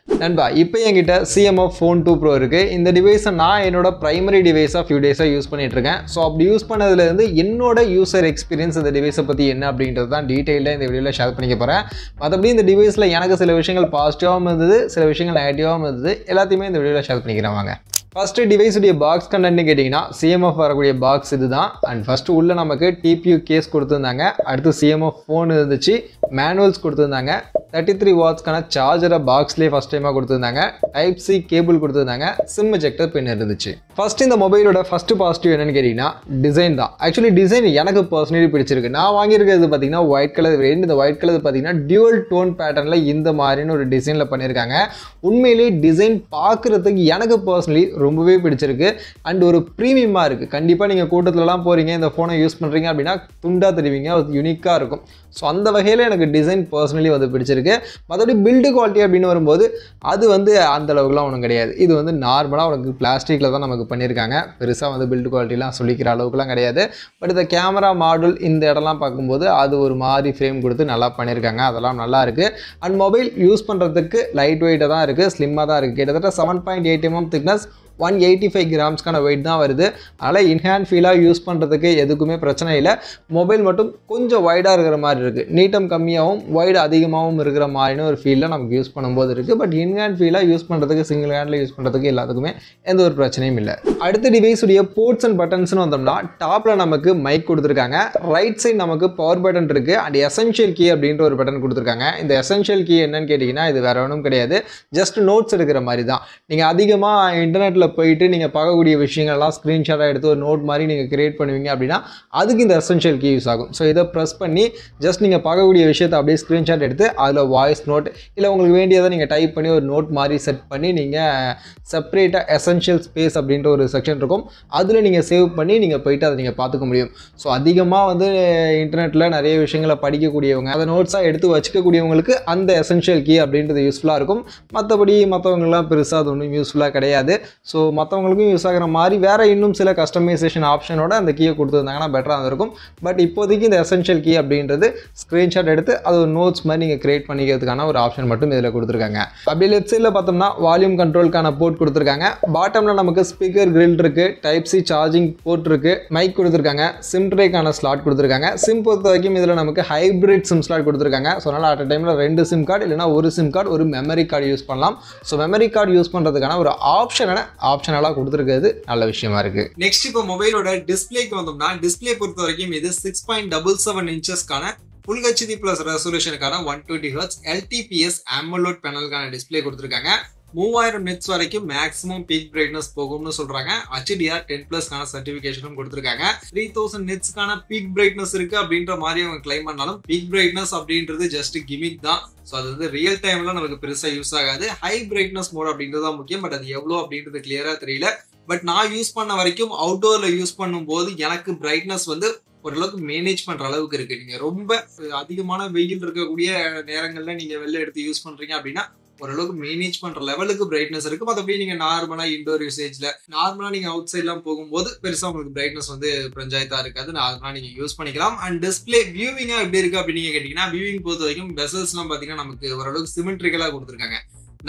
நண்பா இப்போ என்கிட்ட CMF Phone 2 Pro இருக்கு. இந்த டிவைஸை நான் என்னோட பிரைமரி டிவைஸா ஃபியூ டேஸா யூஸ் பண்ணிட்டு இருக்கேன். ஸோ அப்படி யூஸ் பண்ணதுல இருந்து என்னோட யூசர் எக்ஸ்பீரியன்ஸ் இந்த டிவைஸை பத்தி என்ன அப்படின்றது தான் டீடைல்டாக இந்த வீடியோவில் ஷேர் பண்ணிக்க போறேன். மற்றபடி இந்த டிவைஸில் எனக்கு சில விஷயங்கள் பாசிட்டிவாகவும் இருந்தது, சில விஷயங்கள் நெகட்டிவாகவும் இருந்தது. எல்லாத்தையுமே இந்த வீடியோவில் ஷேர் பண்ணிக்கிறேன் வாங்க. ஃபர்ஸ்ட் டிவைஸுடைய பாக்ஸ் கண்டென்ட்னு கேட்டிங்கன்னா CMF வரக்கூடிய பாக்ஸ் இதுதான். அண்ட் ஃபர்ஸ்ட் உள்ள நமக்கு TPU கேஸ் கொடுத்துருந்தாங்க. அடுத்து CMF ஃபோன் இருந்துச்சு, மேனுவல்ஸ் கொடுத்துருந்தாங்க, 33 வாட்ஸ்க்கான சார்ஜரை பாக்ஸ்லேயே ஃபஸ்ட் டைமாக கொடுத்துருந்தாங்க, டைப் C கேபிள் கொடுத்துருந்தாங்க, சிம் எஜெக்டர் பின் இருந்துச்சு. ஃபர்ஸ்ட் இந்த மொபைலோட ஃபர்ஸ்ட் பாசிட்டிவ் என்னன்னு கேட்டிங்கன்னா டிசைன் தான். ஆக்சுவலி டிசைன் எனக்கு பர்சனலி பிடிச்சிருக்கு. நான் வாங்கியிருக்கிறது பார்த்தீங்கன்னா ஒயிட் கலர் வேரியன்ட். இந்த ஒயிட் கலர் பார்த்தீங்கன்னா டியூவல் டோன் பேட்டர்னில் இந்த மாதிரின்னு ஒரு டிசைனில் பண்ணியிருக்காங்க. உண்மையிலேயே டிசைன் பார்க்குறதுக்கு எனக்கு பர்சனலி ரொம்பவே பிடிச்சிருக்கு. அண்ட் ஒரு ப்ரீமியமாக இருக்குது. கண்டிப்பாக நீங்கள் கூட்டத்துலலாம் போகிறீங்க, இந்த ஃபோனை யூஸ் பண்ணுறீங்க அப்படின்னா துண்டாக தெரிவிங்க, அது யூனிக்காக இருக்கும். ஸோ அந்த வகையில் எனக்கு டிசைன் பர்சனலி வந்து பிடிச்சிருக்கு. மற்றபடி பில்டு குவாலிட்டி அப்படின்னு வரும்போது அது வந்து அந்த அளவுக்குலாம் ஒன்றும் கிடையாது. இது வந்து நார்மலாக உனக்கு பிளாஸ்டிக்கில் தான் நமக்கு பண்ணியிருக்காங்க. பெருசாக வந்து பில்டு குவாலிட்டிலாம் சொல்லிக்கிற அளவுக்குலாம் கிடையாது. பட் இந்த கேமரா மாடல் இந்த இடம்லாம் பார்க்கும்போது அது ஒரு மாதிரி ஃப்ரேம் கொடுத்து நல்லா பண்ணியிருக்காங்க. அதெல்லாம் நல்லா இருக்குது. அண்ட் மொபைல் யூஸ் பண்ணுறதுக்கு லைட் வெயிட்டாக தான் இருக்குது, ஸ்லிம்மாக தான் இருக்குது. கிட்டத்தட்ட 7.8 mm திக்னஸ், 185 கிராம்ஸ்க்கான வெயிட் தான் வருது. அதனால் இன்ஹேண்ட் ஃபீலாக யூஸ் பண்ணுறதுக்கு எதுக்குமே பிரச்சனை இல்லை. மொபைல் மட்டும் கொஞ்சம் வைடாக இருக்கிற மாதிரி இருக்குது. நீட்டம் கம்மியாகவும் வைடு அதிகமாகவும் இருக்கிற மாதிரின்னு ஒரு ஃபீலில் நமக்கு யூஸ் பண்ணும்போது இருக்குது. பட் இன்ஹேண்ட் ஃபீலாக யூஸ் பண்ணுறதுக்கு, சிங்கிள் ஹேண்டில் யூஸ் பண்ணுறதுக்கு எல்லாத்துக்குமே எந்த ஒரு பிரச்சனையும் இல்லை. அடுத்த டிவைஸுடைய போர்ட்ஸ் அண்ட் பட்டன்ஸ்னு வந்தோம்னா டாப்பில் நமக்கு மைக் கொடுத்துருக்காங்க, ரைட் சைட் நமக்கு பவர் பட்டன் இருக்குது, அண்ட் எசென்ஷியல் கீ அப்படின்ற ஒரு பட்டன் கொடுத்துருக்காங்க. இந்த எசென்ஷியல் கீ என்னன்னு கேட்டிங்கன்னா இது வேறு ஒன்றும் கிடையாது, ஜஸ்ட் நோட்ஸ் எடுக்கிற மாதிரி தான். நீங்கள் அதிகமாக இன்டர்நெட்டில் போயிட்டு நீங்கள் பார்க்கக்கூடிய விஷயங்கள்லாம் ஸ்க்ரீன்ஷாட்டாக எடுத்து ஒரு நோட் மாதிரி நீங்கள் கிரியேட் பண்ணுவீங்க அப்படின்னா அதுக்கு இந்த எசென்ஷியல் கீ யூஸ் ஆகும். ஸோ இதை ப்ரெஸ் பண்ணி ஜஸ்ட் நீங்கள் பார்க்கக்கூடிய விஷயத்தை அப்படியே ஸ்க்ரீன்ஷாட் எடுத்து அதில் வாய்ஸ் நோட் இல்லை உங்களுக்கு வேண்டியதை நீங்கள் டைப் பண்ணி ஒரு நோட் மாதிரி செட் பண்ணி நீங்கள் செப்பரேட்டாக எசென்ஷியல் ஸ்பேஸ் அப்படின்ற ஒரு செக்ஷன் இருக்கும், அதில் நீங்கள் சேவ் பண்ணி நீங்கள் போயிட்டு அதை நீங்கள் பார்த்துக்க முடியும். ஸோ அதிகமாக வந்து இன்டர்நெட்டில் நிறைய விஷயங்களை படிக்கக்கூடியவங்க, அதை நோட்ஸாக எடுத்து வச்சுக்கக்கூடியவங்களுக்கு அந்த எசென்ஷியல் கீ அப்படின்றது யூஸ்ஃபுல்லாக இருக்கும். மற்றபடி மற்றவங்களாம் பெருசாக அது ஒன்றும் யூஸ்ஃபுல்லாக கிடையாது. ஸோ மற்றவங்களுக்கும் யூஸ் ஆகிற மாதிரி வேறு இன்னும் சில கஸ்டமைசேஷன் ஆப்ஷனோட அந்த கீயை கொடுத்துருந்தாங்கன்னா பெட்டராக இருக்கும். பட் இப்போதைக்கு இந்த எசென்ஷியல் கீ அப்படின்றது ஸ்க்ரீன்ஷாட் எடுத்து அது ஒரு நோட்ஸ் மாதிரி நீங்கள் கிரியேட் பண்ணிக்கிறதுக்கான ஒரு ஆப்ஷன் மட்டும் இதில் கொடுத்துருக்காங்க. அப்படி லெஃப்ட் சைடில் பார்த்தோம்னா வால்யூம் கண்ட்ரோலுக்கான போர்ட் கொடுத்துருக்காங்க. பாட்டமில் நமக்கு ஸ்பீக்கர் கிரில் இருக்குது, டைப் C சார்ஜிங் போர்ட் இருக்குது, மைக் கொடுத்துருக்காங்க, சிம் ட்ரேக்கான ஸ்லாட் கொடுத்துருக்காங்க. சிம் பொறுத்த வரைக்கும் இதில் நமக்கு ஹைப்ரிட் சிம் ஸ்லாட் கொடுத்துருக்காங்க. ஸோ அதனால் அட் டைமில் 2 சிம் கார்டு இல்லைனா ஒரு சிம் கார்டு, ஒரு மெமரி கார்டு யூஸ் பண்ணலாம். ஸோ மெமரி கார்டு யூஸ் பண்ணுறதுக்கான ஒரு ஆப்ஷனலாக கொடுத்துருக்கிறது நல்ல விஷயமா இருக்கு. நெக்ஸ்ட் இப்போ மொபைலோட டிஸ்பிளேக்கு வந்தோம்னா டிஸ்பிளே பொறுத்த வரைக்கும் இது 6.77 இன்ச்சஸ்க்கான Full HD Plus ரெசல்யூஷனுக்கான 120 Hz LTPS AMOLED பேனலுக்கான டிஸ்பிளே கொடுத்துருக்காங்க. 3000 nits வரைக்கும் மேக்ஸிமம் பீக் பிரைட்னஸ் போகும்னு சொல்றாங்க. HDR 10+க்கான சர்டிஃபிகேஷனும் கொடுத்துருக்காங்க. 3000 nitsக்கான பீக் பிரைட்னஸ் இருக்கு அப்படின்ற மாதிரி அவங்க கிளைம் பண்ணாலும் பீக் பிரைட்னஸ் அப்படின்றது ஜஸ்ட் கிமிக் தான். ஸோ அது வந்து ரியல் டைம்ல நமக்கு பெருசா யூஸ் ஆகாது. ஹை பிரைட்னஸ் மோட் அப்படின்றது தான் முக்கியம். பட் அது எவ்வளோ அப்படின்றது கிளியரா தெரியல. பட் நான் யூஸ் பண்ண வரைக்கும் அவுட்டோர்ல யூஸ் பண்ணும்போது எனக்கு பிரைட்னஸ் வந்து ஓரளவுக்கு மேனேஜ் பண்ற அளவுக்கு இருக்கு. நீங்க ரொம்ப அதிகமான வெயில் இருக்கக்கூடிய நேரங்கள்ல நீங்க வெளில எடுத்து யூஸ் பண்றீங்க அப்படின்னா ஓரளவுக்கு மேனேஜ் பண்ற லெவலுக்கு பிரைட்னஸ் இருக்கு. மற்றபடி நீங்க நார்மலா இண்டோர் யூசேஜ்ல நார்மலா நீங்க அவுட் சைட்லாம் போகும்போது பெருசா உங்களுக்கு பிரைட்னஸ் வந்து பஞ்சாயத்தா இருக்காது. நார்மலா நீங்க யூஸ் பண்ணிக்கலாம். அண்ட் டிஸ்பிளே வியூவிங்கா எப்படி இருக்கு அப்படின்னு நீங்க கேட்டீங்கன்னா வியூவிங் பொறுத்த வரைக்கும் பெசல்ஸ்லாம் பாத்தீங்கன்னா நமக்கு ஓரளவுக்கு சிமெட்ரிக்கலா கொடுத்துருக்காங்க.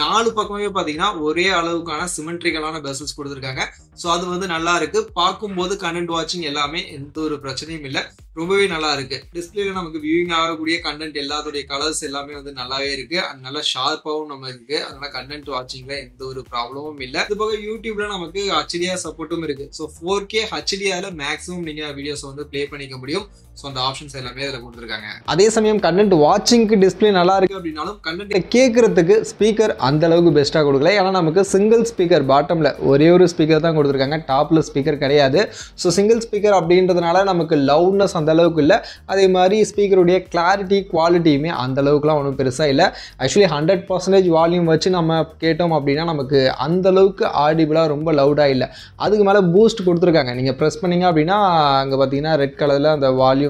4 பக்கமே பாத்தீங்கன்னா ஒரே அளவுக்கான சிமெட்ரிக்கலான பெசல்ஸ் கொடுத்துருக்காங்க. ஸோ அது வந்து நல்லா இருக்கு. பார்க்கும்போது கண்டென்ட் வாட்சிங் எல்லாமே எந்த ஒரு பிரச்சனையும் இல்லை, ரொம்பவே நல்லா இருக்கு. டிஸ்பிளேல நமக்கு வியூவிங் ஆகக்கூடிய கண்டென்ட் எல்லாத்துடைய கலர்ஸ் எல்லாமே வந்து நல்லாவே இருக்கு. அது நல்லா ஷார்ப்பாகவும் நம்ம இருக்கு. அதனால கண்டென்ட் வாட்சிங்ல எந்த ஒரு ப்ராப்ளமும் இல்லை. இது போக யூடியூப்ல நமக்கு HDR சப்போர்ட்டும் இருக்கு. ஸோ 4K HDR மேக்ஸிமம் நீங்க வீடியோஸ் வந்து பிளே பண்ணிக்க முடியும். ஸோ அந்த ஆப்ஷன்ஸ் எல்லாமே அதில் கொடுத்துருக்காங்க. அதே சமயம் கண்டென்ட் வாட்சிங்க்கு டிஸ்பிளே நல்லா இருக்கு அப்படின்னாலும் கண்டென்ட் கேட்கறதுக்கு ஸ்பீக்கர் அந்த அளவுக்கு பெஸ்ட்டாக கொடுக்கல. ஏன்னா நமக்கு சிங்கிள் ஸ்பீக்கர் பாட்டம்ல ஒரே ஒரு ஸ்பீக்கர் தான் கொடுத்துருக்காங்க, டாப்ல ஸ்பீக்கர் கிடையாது. ஸோ சிங்கிள் ஸ்பீக்கர் அப்படின்றதுனால நமக்கு லவுட்னஸ் அந்த அளவுக்கு இல்லை. அதே மாதிரி ஸ்பீக்கருடைய கிளாரிட்டி குவாலிட்டியுமே அந்த அளவுக்குலாம் ஒன்றும் பெருசாக இல்லை. ஆக்சுவலி 100% வால்யூம் வச்சு நம்ம கேட்டோம் அப்படின்னா நமக்கு அந்த அளவுக்கு ஆடிபிளாக ரொம்ப லவுடாக இல்லை. அதுக்கு மேலே பூஸ்ட் கொடுத்துருக்காங்க. நீங்கள் ப்ரெஸ் பண்ணீங்க அப்படின்னா அங்கே பார்த்தீங்கன்னா ரெட் கலரில் அந்த வால்யூம்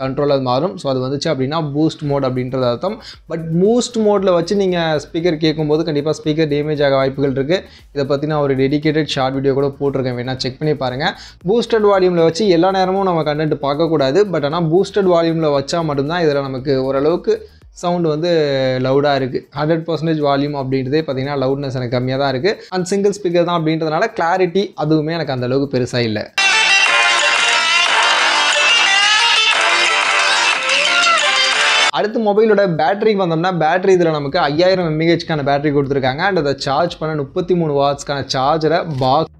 கண்ட்ரோலர் மாறும். ஸோ அது வந்துச்சு அப்படின்னா பூஸ்ட் மோட் அப்படின்றது அர்த்தம். பட் பூஸ்ட் மோடில் வச்சு நீங்கள் ஸ்பீக்கர் கேட்கும்போது கண்டிப்பாக ஸ்பீக்கர் டேமேஜ் ஆக வாய்ப்புகள் இருக்குது. இதை பற்றி நான் ஒரு டெடிகேட்டட் ஷார்ட் வீடியோ கூட போட்டிருக்கேன், வேணா செக் பண்ணி பாருங்கள். பூஸ்டட் வால்யூமில் வச்சு எல்லா நேரமும் நம்ம கண்டென்ட் பார்க்கக்கூடாது. பட் ஆனால் பூஸ்டட் வால்யூமில் வச்சா மட்டும்தான் இதில் நமக்கு ஓரளவுக்கு சவுண்டு வந்து லவுடாக இருக்குது. 100% வால்யூம் அப்படின்றதே பார்த்தீங்கன்னா லவுட்னஸ் எனக்கு கம்மியாக தான் இருக்குது. அண்ட் சிங்கிள் ஸ்பீக்கர் தான் அப்படின்றதுனால கிளாரிட்டி அதுவுமே எனக்கு அந்தளவுக்கு பெருசாக இல்லை. அடுத்து மொபைலோட பேட்டரிக்கு வந்தோம்னா பேட்டரி இதில் நமக்கு 5000 mAhக்கான பேட்டரி கொடுத்துருக்காங்க. அண்ட் அதை சார்ஜ் பண்ண 33 வாட்ஸ்க்கான சார்ஜரை பாக்ஸ்.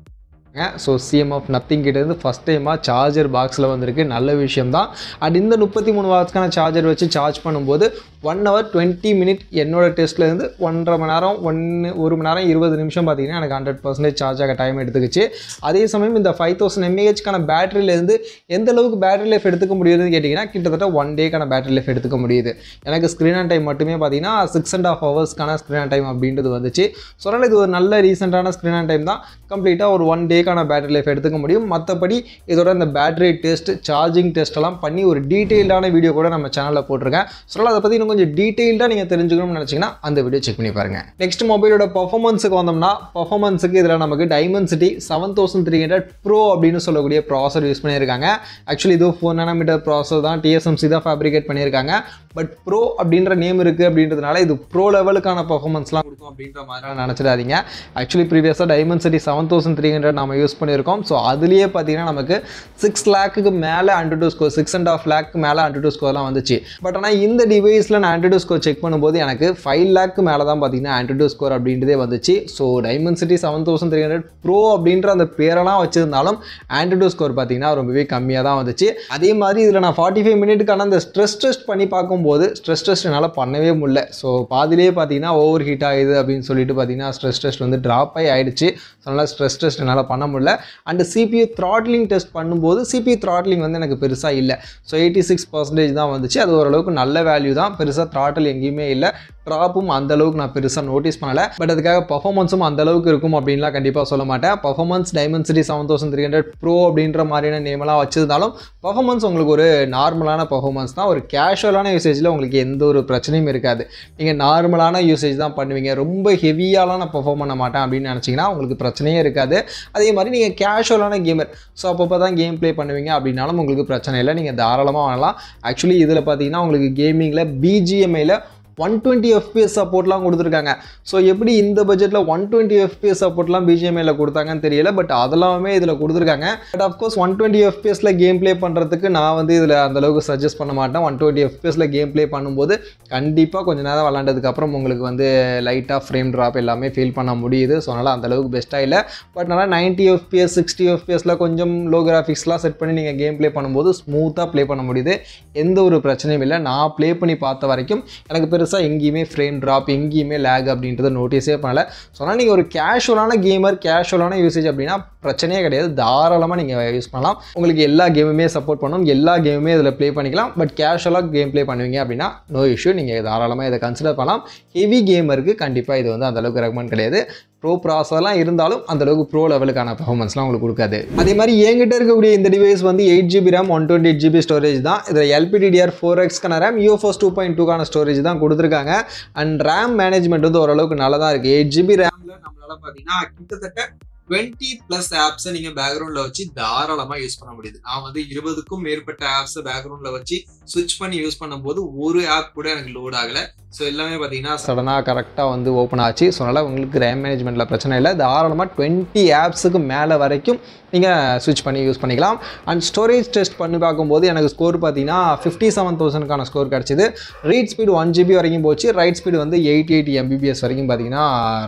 ஸோ சிஎம்எஃப் நத்திங் கிட்டேருந்து ஃபஸ்ட் டைமாக சார்ஜர் பாக்ஸில் வந்திருக்கு, நல்ல விஷயம் தான். அண்ட் இந்த 33 வாட்ஸ்க்கான சார்ஜர் வச்சு சார்ஜ் பண்ணும்போது 1 hour 20 minutes என்னோட டெஸ்ட்லேருந்து 1.5 மணி நேரம் 1 மணி நேரம் 20 நிமிஷம் பார்த்தீங்கன்னா எனக்கு 100% சார்ஜ் ஆக டைம் எடுத்துக்கிச்சு. அதே சமயம் இந்த 5000 mAhக்கான பேட்டரியிலேருந்து எந்த அளவுக்கு பேட்டரி லைஃப் எடுத்துக்க முடியுதுன்னு கேட்டிங்கன்னா கிட்டத்தட்ட 1 டேக்கான பேட்டரி லைஃப் எடுத்துக்க முடியுது. எனக்கு ஸ்க்ரீன் ஆன் டைம் மட்டுமே பார்த்தீங்கன்னா 6.5 hours ஸ்க்ரீன் ஆன் டைம் அப்படின்றது வந்துச்சு. ஸோ அதனால் இது ஒரு நல்ல ரீசெண்டான ஸ்க்ரீன் ஆன் டைம் தான். கம்ப்ளீட்டாக ஒரு 1 டேக்கான பேட்டரி லைஃப் எடுத்துக்க முடியும். மற்றபடி இதோட இந்த பேட்டரி டெஸ்ட் சார்ஜிங் டெஸ்ட் எல்லாம் பண்ணி ஒரு டீட்டெயில்டான வீடியோ கூட நம்ம சேனலில் போட்டிருக்கேன். ஸோ அதை பற்றி இன்னும் கொஞ்சம் டீட்டெயில்டாக நீங்கள் தெரிஞ்சுக்கணும்னு நினச்சிங்கன்னா அந்த வீடியோ செக் பண்ணி பாருங்கள். நெக்ஸ்ட் மொபைலோட பர்ஃபார்மன்ஸுக்கு வந்தோம்னா பர்ஃபார்மன்ஸுக்கு இதில் நமக்கு Dimensity 7300 Pro அப்படின்னு சொல்லக்கூடிய ப்ராசர் யூஸ் பண்ணியிருக்காங்க. ஆக்சுவலி இது 4 nanometer ப்ராசர் தான், TSMC தான் ஃபேப்ரிகேட் பண்ணியிருக்காங்க. பட் ப்ரோ அப்படின்ற நேம் இருக்குது அப்படின்றதுனால இது ப்ரோ லெவலுக்கான பர்ஃபார்மன்ஸ்லாம் கொடுக்கும் அப்படின்ற மாதிரிலாம் நினச்சிடாதீங்க. ஆக்சுவலி ப்ரீவியஸாக Dimensity 7300 நம்ம யூஸ் பண்ணியிருக்கோம். ஸோ அதுலேயே பார்த்தீங்கன்னா நமக்கு 6 lakhக்கு மேலே AnTuTu ஸ்கோர், 6.5 lakh மேலே AnTuTu ஸ்கோர்லாம் வந்துச்சு. பட் ஆனால் இந்த டிவைஸில் நான் AnTuTu ஸ்கோர் செக் பண்ணும்போது எனக்கு 5 lakh மேலே தான் பார்த்தீங்கன்னா AnTuTu ஸ்கோர் அப்படின்றதே வந்துச்சு. ஸோ Dimensity 7300 Pro அப்படின்ற அந்த பேரெல்லாம் வச்சுருந்தாலும் AnTuTu ஸ்கோர் பார்த்தீங்கன்னா ரொம்பவே கம்மியாக தான் வந்துச்சு. அதே மாதிரி இதில் நான் 45 minutesக்கான அந்த ஸ்ட்ரெஸ் டெஸ்ட் பண்ணி பார்க்கும்போது ஸ்ட்ரெஸ் டெஸ்ட் என்னால் பண்ணவே முடியல. ஸோ பாதிலே பார்த்தீங்கன்னா ஓவர் ஹீட் ஆகுது அப்படின்னு சொல்லிட்டு பார்த்தீங்கன்னா ஸ்ட்ரெஸ் டெஸ்ட் வந்து ட்ராப் ஆகிடுச்சு. ஸோ அதனால் ஸ்ட்ரெஸ் டெஸ்ட் என்னால் பண்ண முடியல. அண்ட் CPU த்ராட்லிங் டெஸ்ட் பண்ணும்போது CPU த்ராட்லிங் வந்து எனக்கு பெருசாக இல்லை. ஸோ 86% தான் வந்துச்சு. அது ஓரளவுக்கு நல்ல வேல்யூ தான், பெருசாக த்ராட்டில் எங்கேயுமே இல்லை. ட்ராப்பும் அந்தளவுக்கு நான் பெருசாக நோட்டீஸ் பண்ணலை. பட் அதுக்காக பர்ஃபார்மன்ஸும் அந்தளவுக்கு இருக்கும் அப்படின்லாம் கண்டிப்பாக சொல்ல மாட்டேன். பர்ஃபார்மன்ஸ் Dimensity 7300 Pro அப்படின்ற மாதிரியான நேமெல்லாம் வச்சிருந்தாலும் பர்ஃபார்மன்ஸ் உங்களுக்கு ஒரு நார்மலான பர்ஃபார்மன்ஸ் தான். ஒரு கேஷுவலான யூசேஜில் உங்களுக்கு எந்த ஒரு பிரச்சனையும் இருக்காது. நீங்கள் நார்மலான யூசேஜ் தான் பண்ணுவீங்க, ரொம்ப ஹெவியாலாம் நான் பர்ஃபார்ம் பண்ண மாட்டேன் அப்படின்னு நினச்சிங்கன்னா உங்களுக்கு பிரச்சனையே இருக்காது. அதே மாதிரி நீங்கள் கேஷுவலான கேமர், ஸோ அப்பப்போ தான் கேம் ப்ளே பண்ணுவீங்க அப்படின்னாலும் உங்களுக்கு பிரச்சனை இல்லை, நீங்கள் தாராளமாக வாங்கலாம். ஆக்சுவலி இதில் பார்த்தீங்கன்னா உங்களுக்கு கேமிங்கில் BGMIயில் 120 FPS சப்போர்ட்லாம் கொடுத்துருக்காங்க. ஸோ எப்படி இந்த பட்ஜெட்டில் 120 FPS சப்போர்ட்லாம் BGMIயில் கொடுத்தாங்கன்னு தெரியல. பட் அதெல்லாமே இதில் கொடுத்துருக்காங்க. பட் அஃப்கோர்ஸ் 120 FPSல கேம் ப்ளே பண்ணுறதுக்கு நான் வந்து இதில் அந்தளவுக்கு சஜஸ்ட் பண்ண மாட்டேன். 120 FPSல கேம் ப்ளே பண்ணும்போது கண்டிப்பாக கொஞ்சம் நேரம் விளாண்டதுக்கப்புறம் உங்களுக்கு வந்து லைட்டாக ஃப்ரேம் ட்ராப் எல்லாமே ஃபீல் பண்ண முடியுது. ஸோ அதனால் அந்தளவுக்கு பெஸ்ட்டாக இல்லை. பட் நல்லா 90 FPS 60 FPSல கொஞ்சம் லோ கிராஃபிக்ஸ்லாம் செட் பண்ணி நீங்கள் கேம் ப்ளே பண்ணும்போது ஸ்மூத்தாக ப்ளே பண்ண முடியுது, எந்த ஒரு பிரச்சனையும் இல்லை. நான் ப்ளே பண்ணி பார்த்த வரைக்கும் எனக்கு பெருசாக எங்கேயுமே ஃப்ரேம் ட்ராப் எங்கேயுமே லேக் அப்படின்றத நோட்டீஸே பண்ணல. ஸோ அதனால் நீங்கள் ஒரு கேஷுவலான கேமர், கேஷுவலான யூசேஜ் அப்படின்னா பிரச்சனையே கிடையாது, தாராளமாக நீங்கள் யூஸ் பண்ணலாம். உங்களுக்கு எல்லா கேமுமே சப்போர்ட் பண்ணும், எல்லா கேமுமே இதில் ப்ளே பண்ணிக்கலாம். பட் கேஷுவலாக கேம் ப்ளே பண்ணுவீங்க அப்படின்னா நோ இஷ்யூ, நீங்கள் தாராளமாக இதை கன்சிடர் பண்ணலாம். ஹெவி கேமருக்கு கண்டிப்பாக இது வந்து அந்தளவுக்கு ரெக்கமெண்ட் கிடையாது. ப்ரோ ப்ராசர்லாம் இருந்தாலும் அந்தளவுக்கு ப்ரோ லெவலுக்கான பர்ஃபார்மன்ஸ்லாம் உங்களுக்கு கொடுக்காது. அதே மாதிரி என்கிட்ட இருக்கக்கூடிய இந்த டிவைஸ் வந்து 8GB RAM 128GB ஸ்டோரேஜ் தான். இதில் LPDDR4Xக்கான RAM, UFS 2.2க்கான ஸ்டோரேஜ் தான் கொடுத்துருக்காங்க. அண்ட் RAM மேனேஜ்மெண்ட் வந்து ஓரளவுக்கு நல்லா தான் இருக்குது. 8GB RAMல நம்மளால் பார்த்தீங்கன்னா கிட்டத்தட்ட 20+ ஆப்ஸை நீங்கள் பேக்ரவுண்டில் வச்சு தாராளமாக யூஸ் பண்ண முடியுது. நான் வந்து 20க்கும் மேற்பட்ட ஆப்ஸை பேக்ரவுண்டில் வச்சு ஸ்விட்ச் பண்ணி யூஸ் பண்ணும்போது ஒரு ஆப் கூட எனக்கு லோட் ஆகலை. ஸோ எல்லாமே பார்த்தீங்கன்னா சடனாக கரெக்டாக வந்து ஓப்பன் ஆச்சு. ஸோ அதனால் உங்களுக்கு ரேம் மேனேஜ்மெண்ட்டில் பிரச்சனை இல்லை. தாராளமாக 20 ஆப்ஸுக்கு மேலே வரைக்கும் நீங்கள் ஸ்விட்ச் பண்ணி யூஸ் பண்ணிக்கலாம். அண்ட் ஸ்டோரேஜ் டெஸ்ட் பண்ணி பார்க்கும்போது எனக்கு ஸ்கோர் பார்த்தீங்கன்னா 57,000க்கான ஸ்கோர் கிடச்சிது. ரீட் ஸ்பீடு 1GB வரைக்கும் போச்சு. ரைட் ஸ்பீடு வந்து 880 MBPS வரைக்கும் பார்த்தீங்கன்னா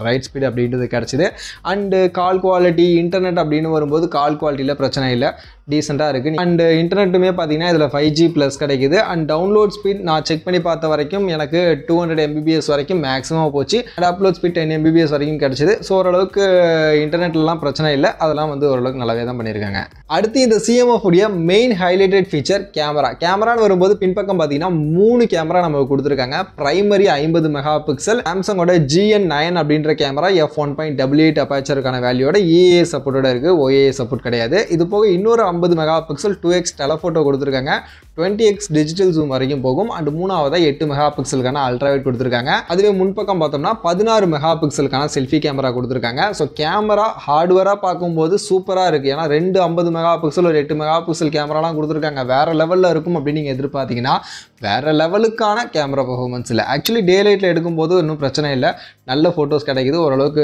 ரைட் ஸ்பீடு அப்படின்றது கிடச்சிது. அண்டு கால் குவாலிட்டி, இன்டர்நெட் அப்படின்னு வரும்போது கால் குவாலிட்டியில் பிரச்சனை இல்லை, டீசெண்டாக இருக்குது. அண்ட் இன்டர்நெட்டுமே பார்த்தீங்கன்னா இதில் 5G+ கிடைக்குது. அண்ட் டவுன்லோட் ஸ்பீட் நான் செக் பண்ணி பார்த்த வரைக்கும் எனக்கு 200 MBPS வரைக்கும் மேக்ஸிமம் போச்சு. அண்ட் அப்லோட் ஸ்பீட் 10 MBPS வரைக்கும் கிடச்சிது. ஸோ ஓரளவுக்கு இன்டர்நெட்லாம் பிரச்சனை இல்லை, அதெல்லாம் வந்து ஓரளவுக்கு நல்லாவே தான் பண்ணியிருக்காங்க. அடுத்து இந்த CMF உடைய மெயின் ஹைலைட்டட் ஃபீச்சர் கேமரான்னு வரும்போது பின்பக்கம் பார்த்தீங்கன்னா 3 கேமரா நமக்கு கொடுத்துருக்காங்க. பிரைமரி 50 மெகாபிக்சல், சாம்சங்கோட GN9 அப்படின்ற கேமரா f1.88 அப்பாச்சருக்கான வேல்யூட EAA சப்போர்ட்டோட இருக்குது, OAA சப்போர்ட் கிடையாது. இது போக இன்னொரு 50 மெகாபிக்சல் 2x டெலஃபோட்டோ கொடுத்துருக்காங்க. 20x டிஜிட்டல் ஜூம் வரைக்கும் போகும். அண்ட் மூணாவதாக 8 மெகா பிக்சலுக்கான அல்ட்ராவைட் கொடுத்துருக்காங்க. அதுவே முன்பக்கம் பார்த்தோம்னா 16 மெகா பிக்சலுக்கான செல்ஃபி கேமரா கொடுத்துருக்காங்க. ஸோ கேமரா ஹார்ட்வேராக பார்க்கும்போது சூப்பராக இருக்குது. ஏன்னா 2 50 மெகா பிக்சல் ஒரு 8 மெகா பிக்சல் கேமராலாம் கொடுத்துருக்காங்க. வேறு லெவலில் இருக்கும் அப்படின்னு நீங்கள் எதிர்பார்த்தீங்கன்னா வேறு லெவலுக்கான கேமரா பர்ஃபார்மன்ஸ் இல்லை. ஆக்சுவலி டே லைட்டில் எடுக்கும்போது இன்னும் பிரச்சனை இல்லை, நல்ல ஃபோட்டோஸ் கிடைக்குது. ஓரளவுக்கு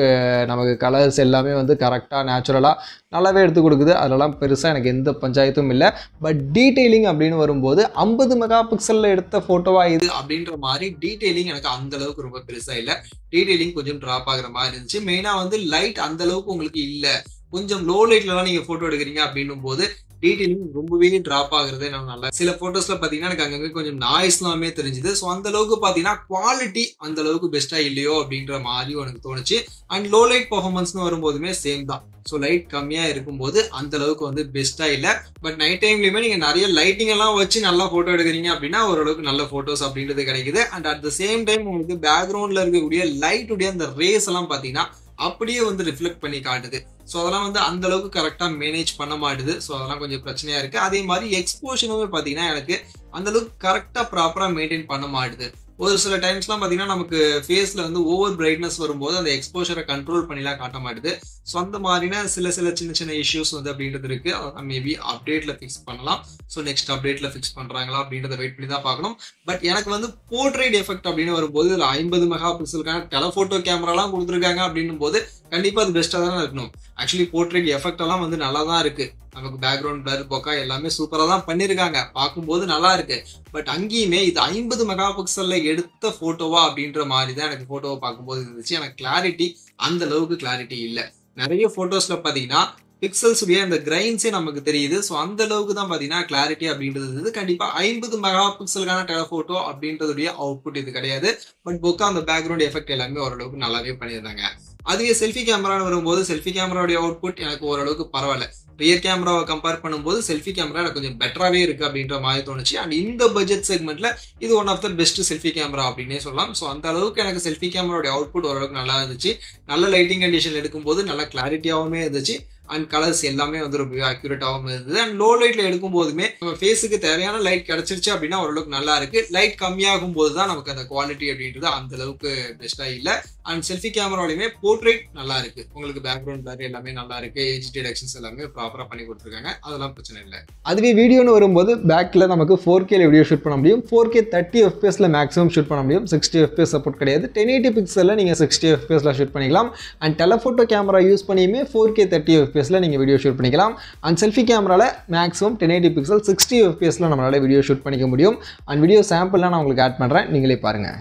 நமக்கு கலர்ஸ் எல்லாமே வந்து கரெக்டாக நேச்சுரலாக நல்லாவே எடுத்து கொடுக்குது. அதெல்லாம் பெருசாக எனக்கு எந்த பஞ்சாயத்தும் இல்லை. பட் டீட்டெயிலிங் அப்படின்னு வரும்போது 50 மெகா பிக்சலில் எடுத்த ஃபோட்டோவாக இது அப்படின்ற மாதிரி டீட்டெயிலிங் எனக்கு அந்தளவுக்கு ரொம்ப பெருசாக இல்லை. டீட்டெயிலிங் கொஞ்சம் ட்ராப் ஆகிற மாதிரி இருந்துச்சு. மெயினாக வந்து லைட் அந்தளவுக்கு உங்களுக்கு இல்லை. கொஞ்சம் லோ லைட்லலாம் நீங்கள் ஃபோட்டோ எடுக்கிறீங்க அப்படின்னும் போது டீட்டெயிலிங் ரொம்பவே ட்ராப் ஆகுறதே நான் நல்லா. சில போட்டோஸ்ல பாத்தீங்கன்னா எனக்கு அங்கங்க கொஞ்சம் நாய்ஸ்லாமே தெரிஞ்சுது. ஸோ அந்த அளவுக்கு பாத்தீங்கன்னா குவாலிட்டி அந்த அளவுக்கு பெஸ்டா இல்லையோ அப்படின்ற மாதிரி எனக்கு தோணுச்சு. அண்ட் லோ லைட் பர்ஃபார்மன்ஸ்னு வரும்போதுமே சேம் தான். ஸோ லைட் கம்மியா இருக்கும்போது அந்த அளவுக்கு வந்து பெஸ்டா இல்லை. பட் நைட் டைம்லயுமே நீங்க நிறைய லைட்டிங் எல்லாம் வச்சு நல்லா போட்டோ எடுக்கிறீங்க அப்படின்னா ஓரளவுக்கு நல்ல போட்டோஸ் அப்படின்றது கிடைக்குது. And at the same time உங்களுக்கு பேக்ரவுண்ட்ல இருக்கக்கூடிய லைட்டுடைய அந்த ரேஸ் எல்லாம் பாத்தீங்கன்னா அப்படியே வந்து ரிஃப்ளெக்ட் பண்ணி காட்டுது. ஸோ அதெல்லாம் வந்து அந்த அளவுக்கு கரெக்டாக மேனேஜ் பண்ண மாட்டுது. ஸோ அதெல்லாம் கொஞ்சம் பிரச்சனையா இருக்கு. அதே மாதிரி எக்ஸ்போஷனுமே பார்த்தீங்கன்னா எனக்கு அந்த அளவுக்கு கரெக்டாக ப்ராப்பராக மெயின்டைன் பண்ண மாட்டுது. ஒரு சில டைம்ஸ்லாம் பார்த்தீங்கன்னா நமக்கு ஃபேஸில் வந்து ஓவர் பிரைட்னஸ் வரும்போது அந்த எக்ஸ்போஷரை கண்ட்ரோல் பண்ணிலாம் காட்ட மாட்டுது. ஸோ அந்த மாதிரினா சில சின்ன இஷ்யூஸ் வந்து அப்படின்றது இருக்கு. அதெல்லாம் மேபி அப்டேட்டில் ஃபிக்ஸ் பண்ணலாம். ஸோ நெக்ஸ்ட் அப்டேட்டில் ஃபிக்ஸ் பண்ணுறாங்களா அப்படின்றத வெயிட் பண்ணி தான் பார்க்கணும். பட் எனக்கு வந்து போர்ட்ரேட் எஃபெக்ட் அப்படின்னு வரும்போது இதில் 50 மெகா பிக்சலுக்கான டெலஃபோட்டோ கேமராலாம் கொடுத்துருக்காங்க அப்படின்னும் போது கண்டிப்பாக அது பெஸ்ட்டாக தானே இருக்கணும். ஆக்சுவலி போர்ட்ரேட் எஃபெக்ட் எல்லாம் வந்து நல்லா தான் இருக்கு. நமக்கு பேக்ரவுண்ட் பிளர் பொக்கா எல்லாமே சூப்பராக தான் பண்ணியிருக்காங்க, பார்க்கும்போது நல்லா இருக்கு. பட் அங்கேயுமே இது 50 மெகா பிக்சல்ல எடுத்த போட்டோவா அப்படின்ற மாதிரி தான் எனக்கு போட்டோவை பார்க்கும்போது இருந்துச்சு. எனக்கு கிளாரிட்டி அந்த அளவுக்கு கிளாரிட்டி இல்லை. நிறைய போட்டோஸ்ல பார்த்தீங்கன்னா பிக்சல்ஸ் உடைய அந்த கிரைன்ஸே நமக்கு தெரியுது. ஸோ அந்த அளவுக்கு தான் பார்த்தீங்கன்னா கிளாரிட்டி அப்படின்றது கண்டிப்பா 50 மெகா பிக்சலுக்கான டெலஃபோட்டோ அப்படின்றதுடைய அவுட்புட் இது கிடையாது. பட் பொக்கா அந்த பேக்ரவுண்ட் எஃபெக்ட் எல்லாமே ஓரளவுக்கு நல்லாவே பண்ணியிருந்தாங்க. அதுவே செல்ஃபி கேமரான்னு வரும்போது செல்ஃபி கேமராவுடைய அவுட்புட் எனக்கு ஓரளவுக்கு பரவாயில்ல. ரியர் கேமராவை கம்பேர் பண்ணும்போது செல்ஃபி கேமரா எனக்கு கொஞ்சம் பெட்டராகவே இருக்கு அப்படின்ற மாதிரி தோணுச்சு. அண்ட் இந்த பட்ஜெட் செக்மெண்ட்ல இது one of the best selfie camera அப்படின்னே சொல்லலாம். ஸோ அந்த அளவுக்கு எனக்கு செல்ஃபி கேமராவுடைய அவுட்புட் ஓரளவுக்கு நல்லா இருந்துச்சு. நல்ல லைட்டிங் கண்டிஷன் எடுக்கும்போது நல்ல கிளாரிட்டியாகவுமே இருந்துச்சு. அண்ட் கலர்ஸ் எல்லாமே வந்து ரொம்ப அக்யூரேட்டாகவும் இருந்தது. அண்ட் லோ லைட்ல எடுக்கும் போதுமே நம்ம ஃபேஸுக்கு தேவையான லைட் கிடைச்சிருச்சு அப்படின்னா ஓரளவுக்கு நல்லா இருக்கு. லைட் கம்மியாகும் போது தான் நமக்கு அந்த குவாலிட்டி அப்படின்றது அந்த அளவுக்கு பெஸ்டா இல்லை. அண்ட் செல்ஃபி கேமராலையுமே போர்ட்ரேட் நல்லா இருக்கு. உங்களுக்கு பேக்ரவுண்ட் பிளர் எல்லாமே நல்லா இருக்கு. ஏஜ் டிடெக்ஷன்ஸ் எல்லாமே ப்ராப்பரா பண்ணி கொடுத்துருக்காங்க. அதெல்லாம் பிரச்சனை இல்லை. அதுவே வீடியோன்னு வரும்போது பேக்ல நமக்கு 4K வீடியோ ஷூட் பண்ண முடியும். 4K 30 FPS மேக்ஸிமம் ஷூட் பண்ண முடியும். 60 FPS சப்போர்ட் கிடையாது. 1080 பிக்சல்ல நீங்க 60 FPS ஷூட் பண்ணிக்கலாம். அண்ட் டெலஃபோட்டோ கேமரா யூஸ் பண்ணியுமே 4K 30 FPS நீங்க வீடியோ ஷூட் பண்ணிக்கலாம். அண்ட் செல்ஃபி கேமரால மேக்ஸிமம் 1080 பிக்சல் 60 FPSல நம்மளால வீடியோ ஷூட் பண்ணிக்க முடியும். அண்ட் வீடியோ சாம்பிள்லாம் நான் உங்களுக்கு ஆட் பண்ணுறேன், நீங்களே பாருங்க.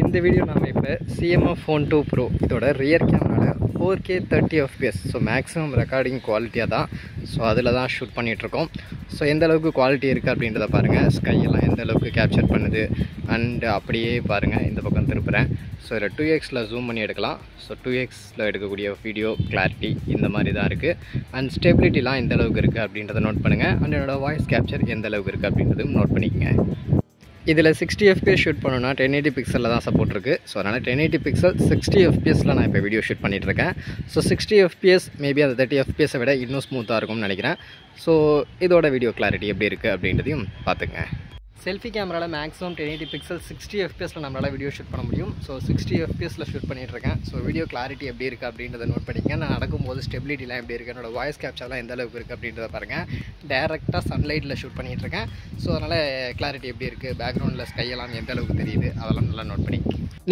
இந்த வீடியோ நம்ம இப்போ CMF Phone 2 Pro இதோட ரியர் கேமராவில் 4K 30 FPS so maximum recording குவாலிட்டியாக தான். ஸோ அதில் தான் ஷூட் பண்ணிகிட்ருக்கோம். ஸோ எந்த அளவுக்கு குவாலிட்டி இருக்குது அப்படின்றத பாருங்கள். ஸ்கையெல்லாம் எந்த அளவுக்கு கேப்சர் பண்ணுது. அண்ட் அப்படியே பாருங்கள், இந்த பக்கம் திருப்புறேன். ஸோ இதில் 2x ஜூம் பண்ணி எடுக்கலாம். ஸோ 2x எடுக்கக்கூடிய வீடியோ கிளாரிட்டி இந்த மாதிரி தான் இருக்குது. அண்ட் ஸ்டெபிலிட்டிலாம் எந்த அளவுக்கு இருக்குது அப்படின்றத நோட் பண்ணுங்கள். அண்ட் என்னோடய வாய்ஸ் கேப்சர் எந்த அளவுக்கு இருக்குது அப்படின்றதும் நோட் பண்ணிக்கோங்க. இதில் 60 FPS ஷூட் பண்ணணும்னா 1080 பிக்சலில் தான் சப்போர்ட் இருக்குது. ஸோ அதனால் 1080 பிக்சல் 60 FPSல நான் இப்போ வீடியோ ஷூட் பண்ணிகிட்ருக்கேன். ஸோ 60 FPS மேபி அந்த 30 FPSை விட இன்னும் ஸ்மூத்தாக இருக்கும்னு நினைக்கிறேன். ஸோ இதோட வீடியோ கிளாரிட்டி எப்படி இருக்குது அப்படின்றதையும் பார்த்துங்க. செல்ஃபி கேமராவில் மேக்ஸிமம் 1080 பிக்சல் 60 FPSல நம்மளால் வீடியோ ஷூட் பண்ண முடியும். ஸோ 60 FPSல ஷூட் பண்ணிகிட்ருக்கேன். ஸோ வீடியோ கிளாரிட்டி எப்படி இருக்குது அப்படின்றத நோட் பண்ணிக்கங்க. நான் நடக்கும்போது ஸ்டெபிலிட்டிலாம் எப்படி இருக்குது, என்னோடய வாய்ஸ் கேப்சர்லாம் எந்த அளவுக்கு இருக்குது அப்படின்றத பாருங்கள். டேரெக்டாக சன்லைட்டில் ஷூட் பண்ணிகிட்ருக்கேன். ஸோ அதனால் கிளாரிட்டி எப்படி இருக்குது, பேக்ரவுண்டில் ஸ்கையெல்லாம் எந்த அளவுக்கு தெரியுது அதெல்லாம் நல்லா நோட் பண்ணி.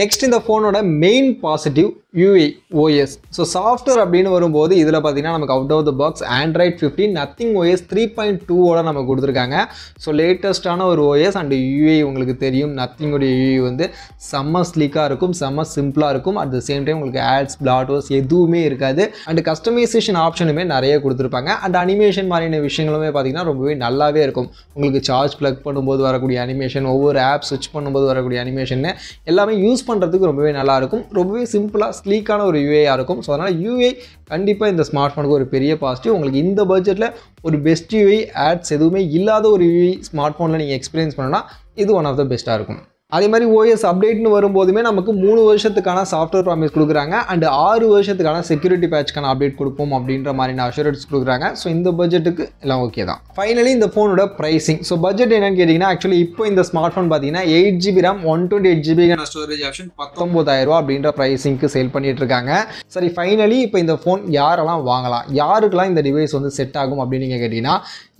நெக்ஸ்ட் இந்த ஃபோனோட main positive UI OS. So software அப்படின்னு வரும்போது இதில் பார்த்தீங்கன்னா நமக்கு out of the box Android 15 Nothing OS 3.2ஓட நமக்கு கொடுத்துருக்காங்க. ஸோ லேட்டஸ்ட்டான ஒரு OS அண்ட் UI உங்களுக்கு தெரியும். நத்திங்கோடைய UI வந்து செம்ம ஸ்லீக்காக இருக்கும், செம்ம சிம்பிளாக இருக்கும். அட் த சேம் டைம் உங்களுக்கு ஆட்ஸ் பிளாட்டோஸ் எதுவுமே இருக்காது. அண்ட் கஸ்டமைசேஷன் ஆப்ஷனுமே நிறைய கொடுத்துருப்பாங்க. அண்ட் அனிமேஷன் மாதிரியான விஷயங்களுமே பார்த்தீங்கன்னா ரொம்பவே நல்லாவே இருக்கும். உங்களுக்கு சார்ஜ் ப்ளக் பண்ணும்போது வரக்கூடிய அனிமேஷன், ஒவ்வொரு ஆப் ஸ்விட்ச் பண்ணும்போது வரக்கூடிய அனிமேஷன் எல்லாமே யூஸ் பண்ணுறதுக்கு ரொம்பவே நல்லாயிருக்கும். ரொம்பவே சிம்பிளாக ஸ்லீக்கான ஒரு UIயாக இருக்கும். ஸோ அதனால் UI கண்டிப்பாக இந்த ஸ்மார்ட் ஃபோனுக்கு ஒரு பெரிய பாசிட்டிவ். உங்களுக்கு இந்த பட்ஜெட்டில் ஒரு பெஸ்ட் UI ஆட்ஸ் எதுவுமே இல்லாத ஒரு UI ஸ்மார்ட் ஃபோனில் நீங்கள் எக்ஸ்பீரியன்ஸ் பண்ணணும்னா இது ஒன் ஆஃப் த பெஸ்ட்டாக இருக்கும். அதே மாதிரி ஓஎஸ் அப்டேட்னு வரும்போதுமே நமக்கு 3 வருஷத்துக்கான சாஃப்ட்வேர் ப்ராமிஸ் கொடுக்குறாங்க அண்ட் 6 வருஷத்துக்கான செக்யூரிட்டி பேட்ச்க்கான அப்டேட் கொடுப்போம் அப்படின்ற மாதிரி அஷூரன்ஸ் கொடுக்குறாங்க. ஸோ இந்த பட்ஜெட்டுக்கு எல்லாம் ஓகே தான். ஃபைனலி இந்த ஃபோனோட ப்ரைசிங். ஸோ பட்ஜெட் என்னன்னு கேட்டிங்கன்னா ஆக்சுவலி இப்போ இந்த ஸ்மார்ட் ஃபோன் பார்த்தீங்கன்னா 8GB RAM 128GB storage option 19,000 ரூபா அப்படின்ற ப்ரைசிங்க்கு சேல் பண்ணிட்டு இருக்காங்க. சரி, ஃபைனலி இப்போ இந்த ஃபோன் யாரெல்லாம் வாங்கலாம், யாருக்கெல்லாம் இந்த டிவைஸ் வந்து செட் ஆகும் அப்படின்னு நீங்கள் கேட்டிங்கன்னா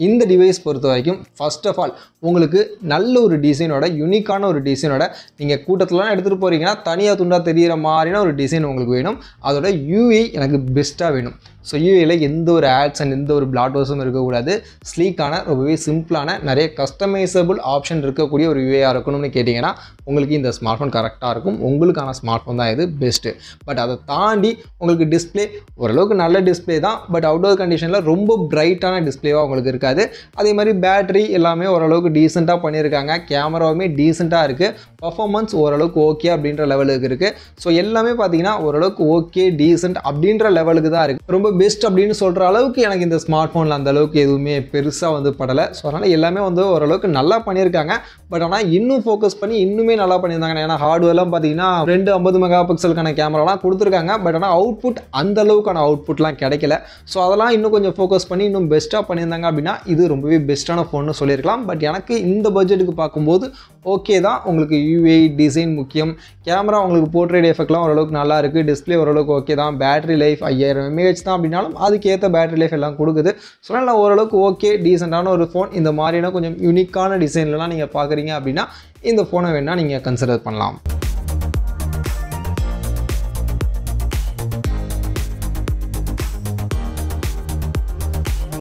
இந்த டிவைஸ் பொறுத்த வரைக்கும் ஃபர்ஸ்ட் ஆஃப் ஆல் உங்களுக்கு நல்ல ஒரு டிசைனோட யூனிக்கான ஒரு டிசைனோட நீங்கள் கூட்டத்திலாம் எடுத்துகிட்டு போகிறீங்கன்னா தனியாக துண்டாக தெரிகிற மாதிரியான ஒரு டிசைன் உங்களுக்கு வேணும். அதோட யூஐ எனக்கு பெஸ்ட்டாக வேணும். ஸோ யூஐயில் எந்த ஒரு ஆட்ஸ் அண்ட் எந்த ஒரு பிளாட்வர்ஸும் இருக்கக்கூடாது. ஸ்லீக்கான ரொம்பவே சிம்பிளான நிறைய கஸ்டமைசபிள் ஆப்ஷன் இருக்கக்கூடிய ஒரு யூஐயாக இருக்கணும்னு கேட்டிங்கன்னா உங்களுக்கு இந்த ஸ்மார்ட் ஃபோன் கரெக்டாக இருக்கும். உங்களுக்கான ஸ்மார்ட் ஃபோன் தான் இது பெஸ்ட்டு. பட் அதை தாண்டி உங்களுக்கு டிஸ்பிளே ஓரளவுக்கு நல்ல டிஸ்பிளே தான். பட் அவுட்டோர் கண்டிஷனில் ரொம்ப பிரைட்டான டிஸ்பிளேவாக உங்களுக்கு இருக்காது. அதே மாதிரி பேட்டரி எல்லாமே ஓரளவுக்கு டீசெண்டாக பண்ணியிருக்காங்க. கேமராவுமே டீசெண்டாக இருக்குது. பர்ஃபார்மன்ஸ் ஓரளவுக்கு ஓகே அப்படின்ற லெவலுக்கு இருக்குது. ஸோ எல்லாமே பார்த்தீங்கன்னா ஓரளவுக்கு ஓகே டீசென்ட் அப்படின்ற லெவலுக்கு தான் இருக்குது. ரொம்ப பெஸ்ட் அப்படின்னு சொல்கிற அளவுக்கு எனக்கு இந்த ஸ்மார்ட் ஃபோனில் அந்த அளவுக்கு எதுவுமே பெருசாக வந்து படலை. ஸோ அதனால் எல்லாமே வந்து ஓரளவுக்கு நல்லா பண்ணியிருக்காங்க. பட் ஆனால் இன்னும் ஃபோக்கஸ் பண்ணி இன்னுமே நல்லா பண்ணியிருந்தாங்க. ஏன்னா ஹார்ட்வேர்லாம் பார்த்தீங்கன்னா 250 மெகா பிக்சலுக்கான கேமராலாம் கொடுத்துருக்காங்க. பட் ஆனால் அவுட்புட் அந்த அளவுக்கான அவுட்புட்லாம் கிடைக்கல. ஸோ அதெல்லாம் இன்னும் கொஞ்சம் ஃபோக்கஸ் பண்ணி இன்னும் பெஸ்ட்டாக பண்ணியிருந்தாங்க அப்படின்னா இது ரொம்பவே பெஸ்ட்டான ஃபோன்னு சொல்லியிருக்கலாம். பட் எனக்கு இந்த பட்ஜெட்டுக்கு பார்க்கும்போது ஓகே தான். உங்களுக்கு யூஐ டிசைன் முக்கியம். கேமரா உங்களுக்கு போர்ட்ரேட் எஃபெக்ட்லாம் ஓரளவுக்கு நல்லா இருக்குது. டிஸ்பிளே ஓரளவுக்கு ஓகே தான். பேட்டரி லைஃப் 5000 mAh தான் அப்படின்னாலும் அதுக்கேற்ற பேட்டரி லைஃப் எல்லாம் கொடுக்குது. ஸோ அதனால் ஓரளவுக்கு ஓகே டீசெண்டான ஒரு ஃபோன். இந்த மாதிரியான கொஞ்சம் யூனிக்கான டிசைன்லாம் நீங்கள் பார்க்குறீங்க அப்படின்னா இந்த ஃபோனை வேணால் நீங்கள் கன்சிடர் பண்ணலாம்.